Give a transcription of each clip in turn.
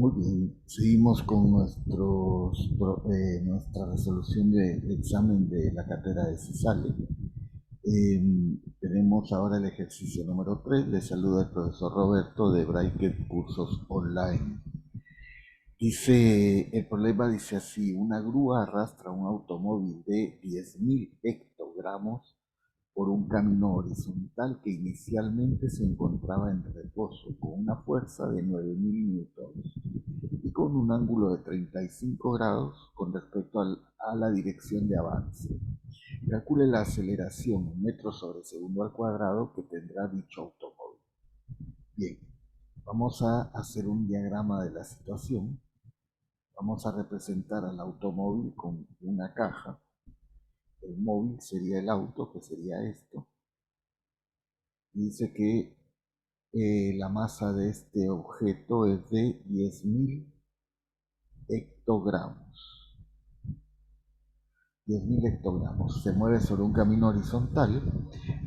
Muy bien, seguimos con nuestra resolución de examen de la cátedra de CISALE. Tenemos ahora el ejercicio número 3. Le saluda el profesor Roberto de Bracket Cursos Online. El problema dice así: una grúa arrastra un automóvil de 10.000 hectogramos por un camino horizontal que inicialmente se encontraba en reposo con una fuerza de 9.000 newtons y con un ángulo de 35 grados con respecto a la dirección de avance. Calcule la aceleración en metros sobre segundo al cuadrado que tendrá dicho automóvil. Bien, vamos a hacer un diagrama de la situación. Vamos a representar al automóvil con una caja. El móvil sería el auto, que sería esto. Dice que la masa de este objeto es de 10.000 hectogramos. 10.000 hectogramos. Se mueve sobre un camino horizontal.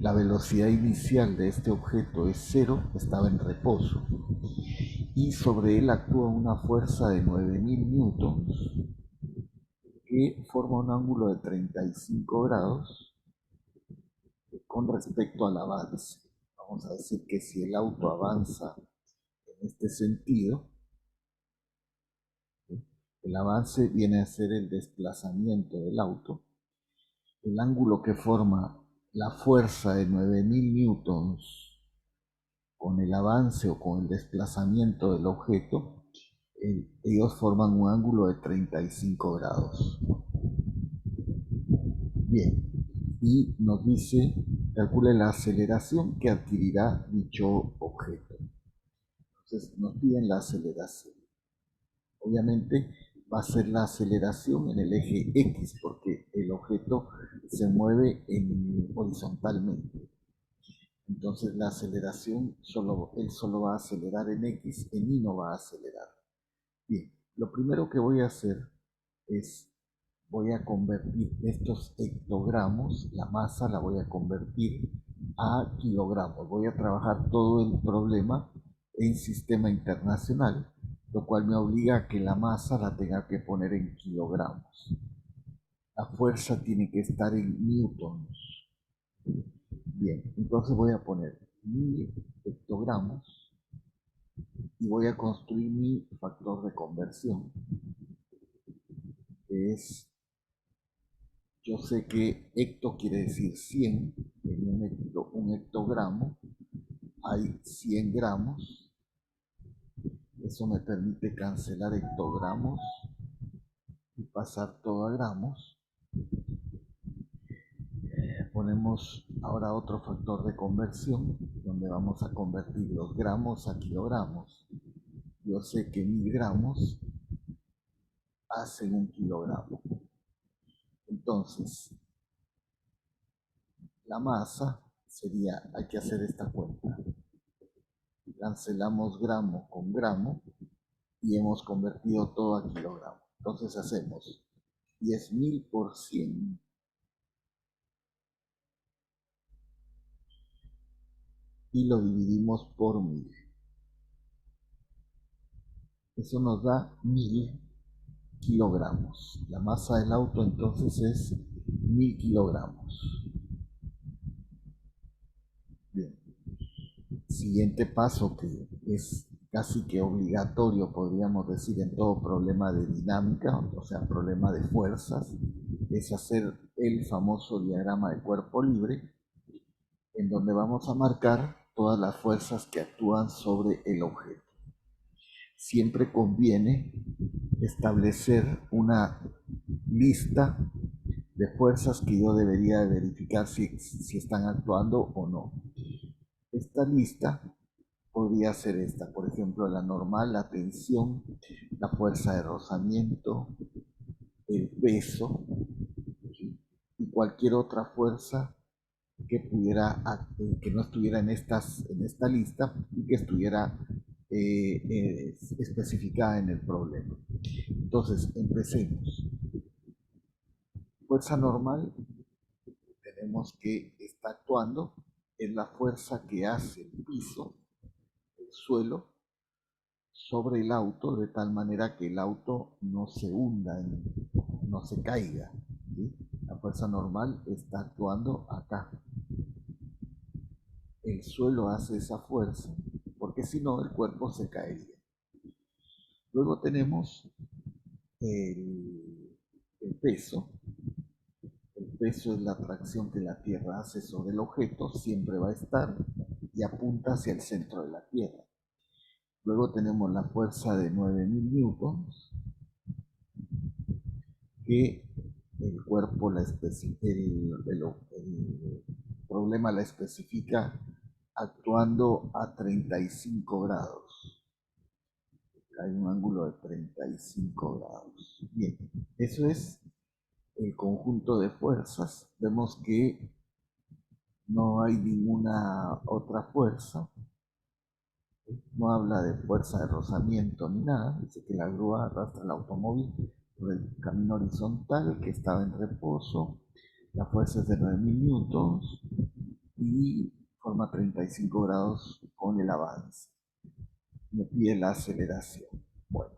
La velocidad inicial de este objeto es 0, estaba en reposo. Y sobre él actúa una fuerza de 9.000 newtons que forma un ángulo de 35 grados con respecto al avance. Vamos a decir que si el auto avanza en este sentido, el avance viene a ser el desplazamiento del auto. El ángulo que forma la fuerza de 9.000 newtons con el avance o con el desplazamiento del objeto, ellos forman un ángulo de 35 grados. Bien, y nos dice, calcule la aceleración que adquirirá dicho objeto. Entonces nos piden la aceleración. Obviamente va a ser la aceleración en el eje X porque el objeto se mueve horizontalmente. Entonces la aceleración, él solo va a acelerar en X, en Y no va a acelerar. Bien, lo primero que voy a hacer es, voy a convertir estos hectogramos, la masa la voy a convertir a kilogramos. Voy a trabajar todo el problema en sistema internacional, lo cual me obliga a que la masa la tenga que poner en kilogramos. La fuerza tiene que estar en newtons. Bien, entonces voy a poner 1.000 hectogramos y voy a construir mi factor de conversión, que es, yo sé que hecto quiere decir 100, en un hectogramo hay 100 gramos, eso me permite cancelar hectogramos y pasar todo a gramos. Ponemos ahora otro factor de conversión, donde vamos a convertir los gramos a kilogramos. Yo sé que 1.000 gramos hacen un kilogramo. Entonces, la masa sería, hay que hacer esta cuenta. Cancelamos gramo con gramo y hemos convertido todo a kilogramo. Entonces hacemos 10.000 por 100 y lo dividimos por 1.000. Eso nos da 1.000 kilogramos. La masa del auto entonces es 1.000 kilogramos. Bien. Siguiente paso, que es casi que obligatorio, podríamos decir, en todo problema de dinámica, o sea, problema de fuerzas, es hacer el famoso diagrama de cuerpo libre, en donde vamos a marcar todas las fuerzas que actúan sobre el objeto. Siempre conviene establecer una lista de fuerzas que yo debería verificar si están actuando o no. Esta lista podría ser esta, por ejemplo, la normal, la tensión, la fuerza de rozamiento, el peso, ¿sí? Y cualquier otra fuerza que que no estuviera en esta lista y que estuviera especificada en el problema. Entonces, empecemos. Fuerza normal, tenemos que está actuando, es la fuerza que hace el piso, el suelo, sobre el auto de tal manera que el auto no se hunda, no se caiga. ¿Sí? La fuerza normal está actuando acá. El suelo hace esa fuerza, porque si no el cuerpo se caería. Luego tenemos el peso. El peso es la atracción que la Tierra hace sobre el objeto, siempre va a estar y apunta hacia el centro de la Tierra. Luego tenemos la fuerza de 9000 newtons, que el cuerpo, el problema la especifica actuando a 35 grados. Hay un ángulo de 35 grados. Bien, eso es el conjunto de fuerzas. Vemos que no hay ninguna otra fuerza. No habla de fuerza de rozamiento ni nada. Dice que la grúa arrastra el automóvil por el camino horizontal que estaba en reposo. La fuerza es de 9000 newtons y forma 35 grados con el avance. Me pide la aceleración. Bueno,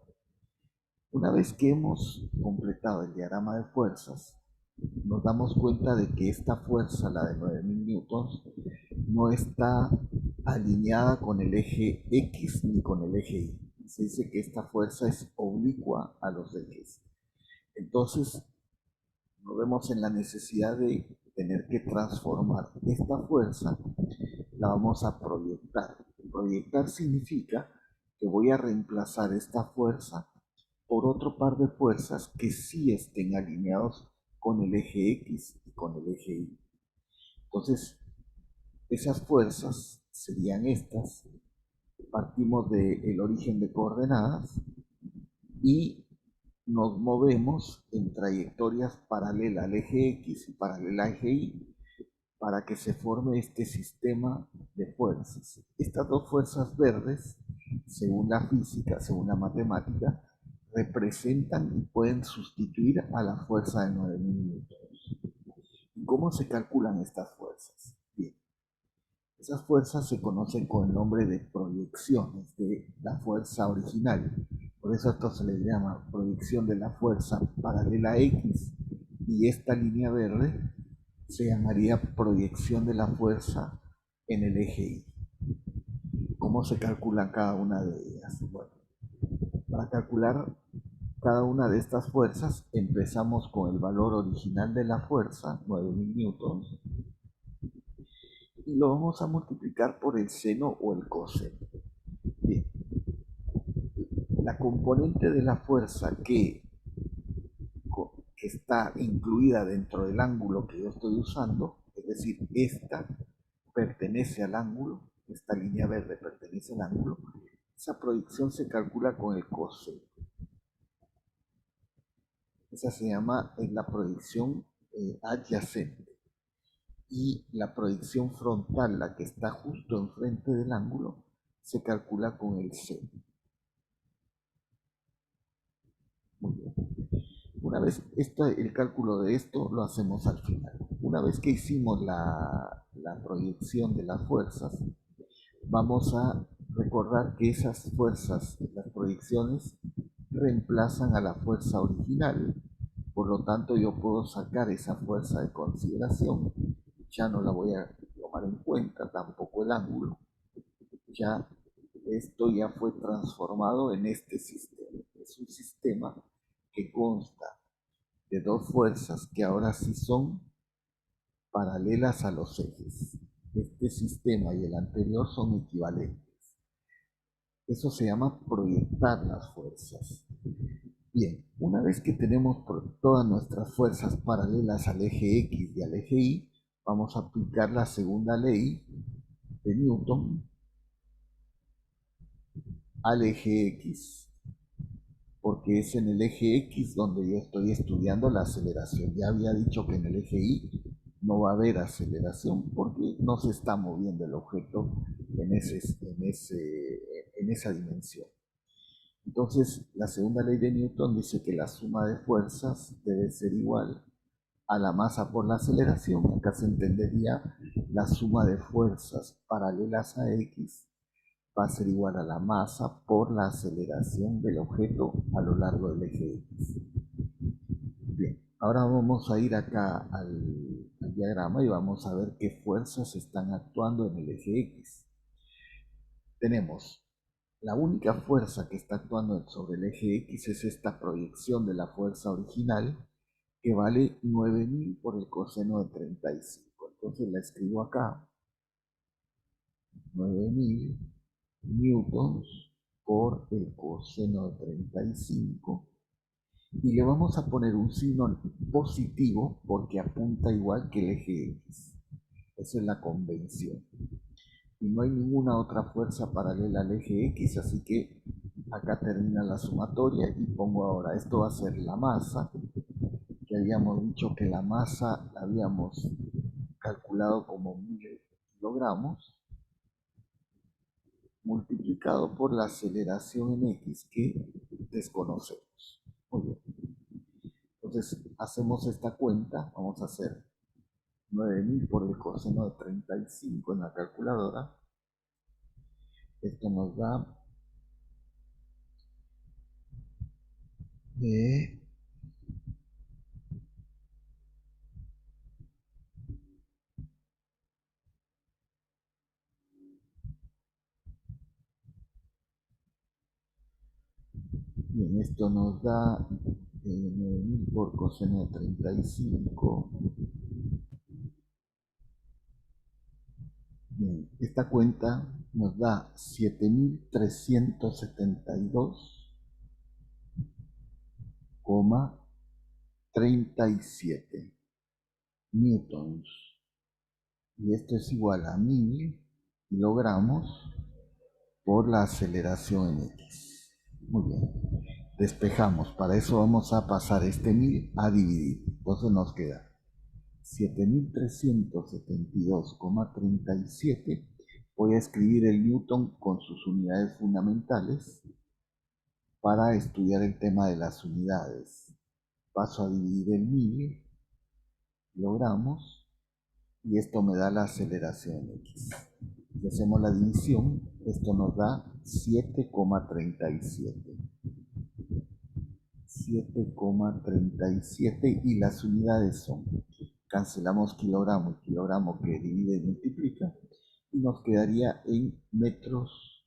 una vez que hemos completado el diagrama de fuerzas, nos damos cuenta de que esta fuerza, la de 9000 newtons, no está alineada con el eje X ni con el eje Y. Se dice que esta fuerza es oblicua a los ejes. Entonces, nos vemos en la necesidad de tener que transformar esta fuerza, la vamos a proyectar. Proyectar significa que voy a reemplazar esta fuerza por otro par de fuerzas que sí estén alineados con el eje X y con el eje Y. Entonces, esas fuerzas serían estas. Partimos del origen de coordenadas y nos movemos en trayectorias paralelas al eje X y paralelas al eje Y para que se forme este sistema de fuerzas. Estas dos fuerzas verdes, según la física, según la matemática, representan y pueden sustituir a la fuerza de 9000 newtons. ¿Y cómo se calculan estas fuerzas? Bien, esas fuerzas se conocen con el nombre de proyecciones de la fuerza original. Por eso esto se le llama proyección de la fuerza paralela a X, y esta línea verde se llamaría proyección de la fuerza en el eje Y. ¿Cómo se calcula cada una de ellas? Bueno, para calcular cada una de estas fuerzas empezamos con el valor original de la fuerza, 9000 newtons, y lo vamos a multiplicar por el seno o el coseno. Bien, la componente de la fuerza que está incluida dentro del ángulo que yo estoy usando, es decir, esta pertenece al ángulo, esta línea verde pertenece al ángulo, esa proyección se calcula con el coseno. Esa se llama la proyección adyacente. Y la proyección frontal, la que está justo enfrente del ángulo, se calcula con el seno. Muy bien. Una vez el cálculo de esto lo hacemos al final. Una vez que hicimos la proyección de las fuerzas, vamos a recordar que esas fuerzas, las proyecciones, reemplazan a la fuerza original. Por lo tanto, yo puedo sacar esa fuerza de consideración. Ya no la voy a tomar en cuenta, tampoco el ángulo. Ya esto ya fue transformado en este sistema. Es un sistema que consta de dos fuerzas que ahora sí son paralelas a los ejes. Este sistema y el anterior son equivalentes. Eso se llama proyectar las fuerzas. Bien, una vez que tenemos todas nuestras fuerzas paralelas al eje X y al eje Y, vamos a aplicar la segunda ley de Newton al eje X, porque es en el eje X donde yo estoy estudiando la aceleración. Ya había dicho que en el eje Y no va a haber aceleración porque no se está moviendo el objeto en esa dimensión. Entonces, la segunda ley de Newton dice que la suma de fuerzas debe ser igual a la masa por la aceleración. Acá se entendería la suma de fuerzas paralelas a X va a ser igual a la masa por la aceleración del objeto a lo largo del eje X. Bien, ahora vamos a ir acá al diagrama y vamos a ver qué fuerzas están actuando en el eje X. Tenemos la única fuerza que está actuando sobre el eje X es esta proyección de la fuerza original que vale 9000 por el coseno de 35. Entonces la escribo acá, 9000 newtons por el coseno de 35 y le vamos a poner un signo positivo porque apunta igual que el eje X. Esa es la convención. Y no hay ninguna otra fuerza paralela al eje X, así que acá termina la sumatoria y pongo ahora, esto va a ser la masa, que habíamos dicho que la masa la habíamos calculado como 1000 kilogramos, multiplicado por la aceleración en X que desconocemos. Muy bien. Entonces hacemos esta cuenta, vamos a hacer 9000 por el coseno de 35 en la calculadora. Esto nos da bien, esto nos da 9000 por coseno de 35. Bien, esta cuenta nos da 7372,37 newtons. Y esto es igual a 1000 kilogramos por la aceleración en X. Muy bien. Despejamos. Para eso vamos a pasar este 1000 a dividir. Entonces nos queda 7372,37. Voy a escribir el newton con sus unidades fundamentales para estudiar el tema de las unidades. Paso a dividir el 1000 kilogramos y esto me da la aceleración X. Si hacemos la división, esto nos da 7,37. 7,37 y las unidades son, cancelamos kilogramo y kilogramo que divide y multiplica y nos quedaría en metros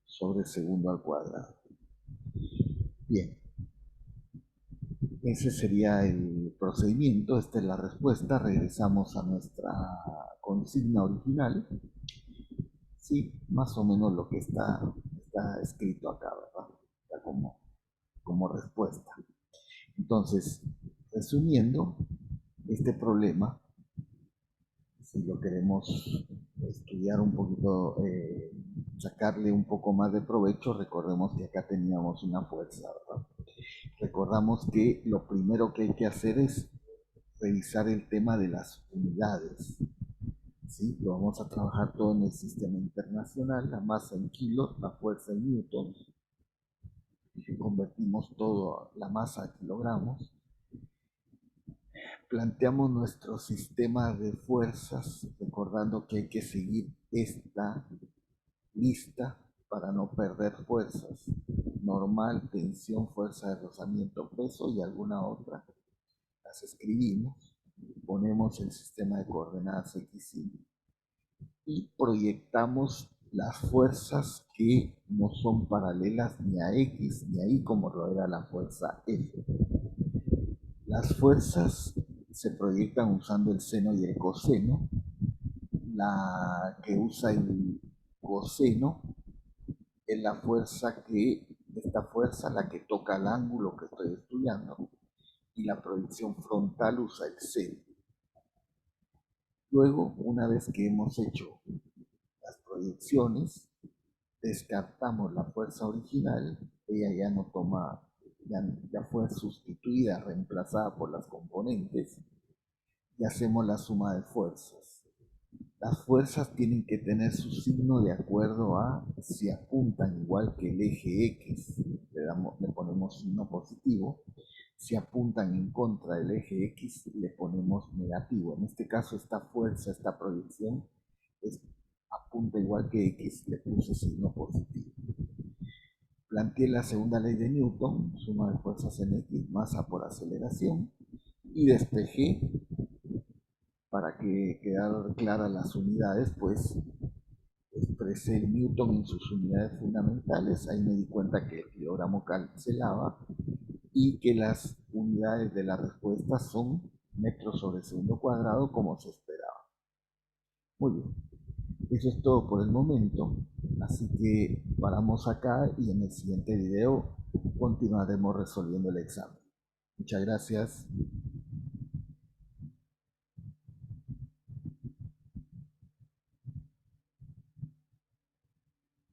sobre segundo al cuadrado. Bien, ese sería el procedimiento, esta es la respuesta, regresamos a nuestra consigna original. Sí, más o menos lo que está escrito acá, ¿verdad? Está como respuesta. Entonces, resumiendo, este problema, si lo queremos estudiar un poquito, sacarle un poco más de provecho, recordemos que acá teníamos una fuerza, ¿verdad? Recordamos que lo primero que hay que hacer es revisar el tema de las unidades. ¿Sí? Lo vamos a trabajar todo en el sistema internacional, la masa en kilos, la fuerza en newtons, y convertimos toda la masa a kilogramos. Planteamos nuestro sistema de fuerzas, recordando que hay que seguir esta lista para no perder fuerzas. Normal, tensión, fuerza de rozamiento, peso y alguna otra. Las escribimos, ponemos el sistema de coordenadas X, Y y proyectamos las fuerzas que no son paralelas ni a X ni a Y como lo era la fuerza F. Las fuerzas se proyectan usando el seno y el coseno. La que usa el coseno es la fuerza esta fuerza la que toca el ángulo que estoy estudiando y la proyección frontal usa el seno. Luego, una vez que hemos hecho las proyecciones, descartamos la fuerza original, ella ya no toma, ya fue sustituida, reemplazada por las componentes, y hacemos la suma de fuerzas. Las fuerzas tienen que tener su signo de acuerdo a si apuntan igual que el eje X, le ponemos signo positivo, si apuntan en contra del eje X, le ponemos negativo. En este caso, esta fuerza, esta proyección, es apunta igual que X, le puse signo positivo. Planteé la segunda ley de Newton, suma de fuerzas en X, masa por aceleración, y despejé para que quedaran claras las unidades, pues expresé Newton en sus unidades fundamentales. Ahí me di cuenta que el kilogramo cancelaba y que las unidades de la respuesta son metros sobre segundo cuadrado, como se esperaba. Muy bien, eso es todo por el momento, así que paramos acá y en el siguiente video continuaremos resolviendo el examen. Muchas gracias.